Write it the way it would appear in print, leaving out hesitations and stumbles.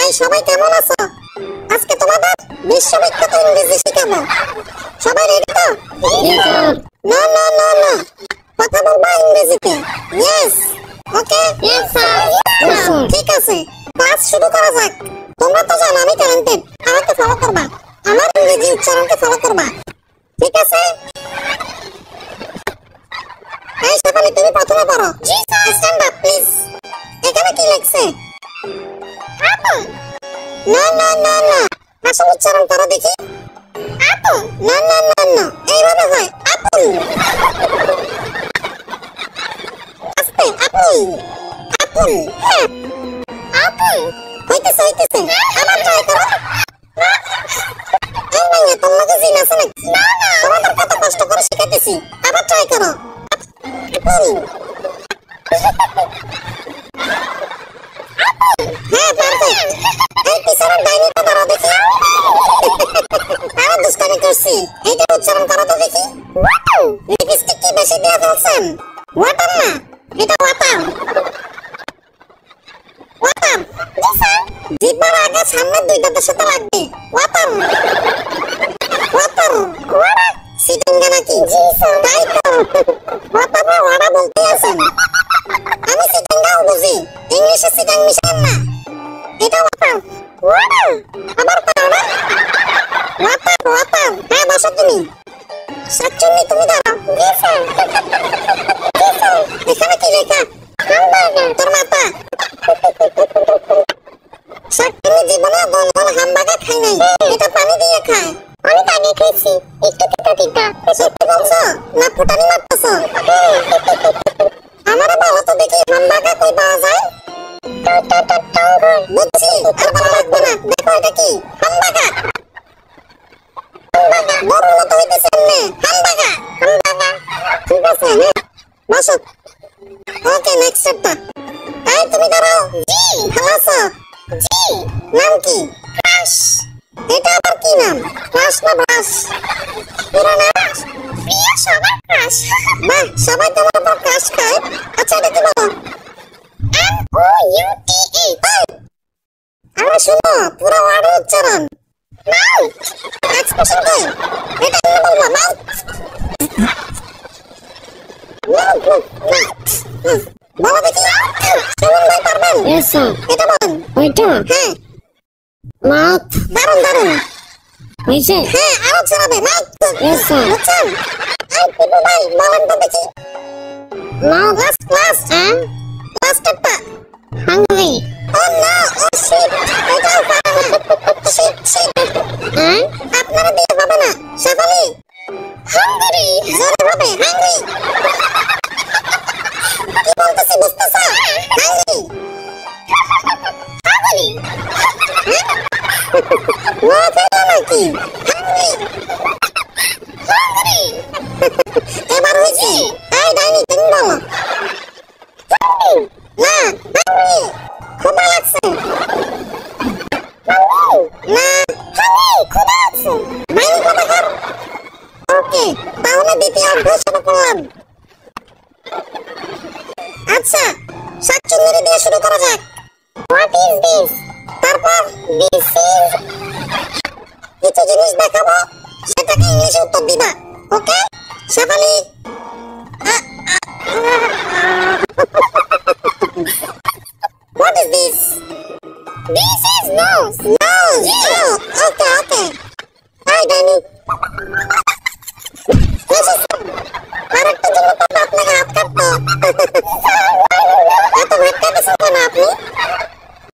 High সবাই কেমন আছো? আজকে তোমাদের বিশ্ববিখ্যাত ইংরেজি শেখাবো। সবাই রেডি তো? না না না না, কথা বলবা ইংরেজিতে। ইয়েস। ওকে। Yes sir. ঠিক আছে, ক্লাস শুরু করা যাক। তোমরা তো জানো আমি ট্যালেন্টেড, আমাকে ফলো করবা, আমার ইংরেজি উচ্চারণকে ফলো করবা, ঠিক আছে? এই শেফালি, তুমি প্রথমে পড়ো। জি স্যার। Stand up please. এখানে কি লেখছে? আপেল। না না না না, আসল উচ্চারণ করো দেখি। আপেল। না না না না, এইভাবে হয় আপেল। আস্তে, আপেল আপেল। হ্যাঁ আপেল। হইতেছে হইতেছে, আবার ট্রাই করো। এই মাইয়া, তোর লগে জিন আছে নাকি? না না, তোমাদের কত কষ্ট করে শিখাইতেছি, আবার ট্রাই করো। আপেল। হ্যাঁ পারফেক্ট। এই পিছনের ডাইনিটা ধরো দেখি। আরে দুষ্টামি করছি, এইটা উচ্চারণ করো তো দেখি। লিপস্টিক কি বেশি দিয়ে ফেলছেন? ওয়াটার না, এটা ওয়াটার। ওয়াটার। জি স্যার। জিহ্বার আগে সামনের দুইটার সাথে লাগবে। Water water. ওয়াটার সিটিংগা নাকি? জি স্যার। তাই তো, ওয়াটার না ওয়াটা বলতে আছেন। আমি সিটিংগাও বুঝি, ইংলিশে সিটিং মিশান না। এটা ওয়াটার। ওয়াটার। আবার পারো না? Water water. হ্যাঁ বসো তুমি। শাকচুন্নি তুমি দাঁড়াও। জি স্যার। জি স্যার। এখানে কি লেখা? হামবার্গার। তোর মাথা। শাকচুন্নি জীবনে গোল গোল হামবার্গার খাই নাই, এটা পানি দিয়ে খায়। অনেক আগে খেয়েছি, একটু তিতা তিতা। সত্যি বলছো না ফুটানি মারতেছো? আমারে বলো তো দেখি হামবার্গার কই পাওয়া যায়? বুঝছি, আর ভালো লাগবে না। দেখো এটা কি? হামবার্গার। বড় মতো হইতেছে এমনি। Hamburger hamburger. ঠিক আছে, বসো। ওকে, নেক্সট চ্যাপ্টার। এই তুমি দাঁড়াও। জি। ভালো আছো? জি। নাম কি? ক্রাশ। এটা আবার কি নাম? ক্রাশ না ব্রাশ? পুরো নাম? প্রিয়া সবার ক্রাশ। বাহ, সবাই তোমার উপর ক্রাশ খায়। আচ্ছা এটা কি বলো? MOUTE। আরে শুনো, পুরো ওয়ার্ডের উচ্চারণ। মাউথ। এক্সপ্রেশন কি? এটা কি বলবো? মাউথ। বলো দেখি। সুমন ভাই পারবেন? Yes sir. এটা বলেন। ওইটা? হ্যাঁ। মাউথ। দারুণ দারুণ। হয়েছে? হ্যাঁ, আরো চালাবে। মাউথ। Yes sir. বুঝছেন? এই পিপু ভাই বলেন তো দেখি। মাউথ। লাস্ট হ্যাঁ, লাস্টেরটা। হাংরি। ও না, ও শিট। এটাও পারে না। Shit shit. হ্যাঁ, আপনারা দিয়ে হবে না। শেফালি। হাংরি। জোরে হবে। হাংরি। কি বলতেছি বুঝতেছ? হাংরি। হাংরি। ও ফেলে নাকি? হাংরি। হাংরি। এবার হয়েছে। এই ডাইনি তুমি বলো। হাংরি। না, হাংরি। ক্ষুধা লাগছে। না, হাংরি। ক্ষুধা লাগছে। ডাইনি কথা কর। ওকে, তাহলে দ্বিতীয় অধ্যায় শুরু করলাম। আচ্ছা, শাকচুন্নি দিয়ে শুরু করা যাক। What is this? তারপর দিস ইজ। কিছু জিনিস দেখাবো, সেটাকে ইংলিশে উত্তর দিবা। ওকে? Shefali. What is this? This is nose. Nose. Oh, okay, okay. Hi, Danny. আরেকটা জন্য তো আপনাকে হাত কাটতো। এত ভেট কাটেছেন কেন আপনি?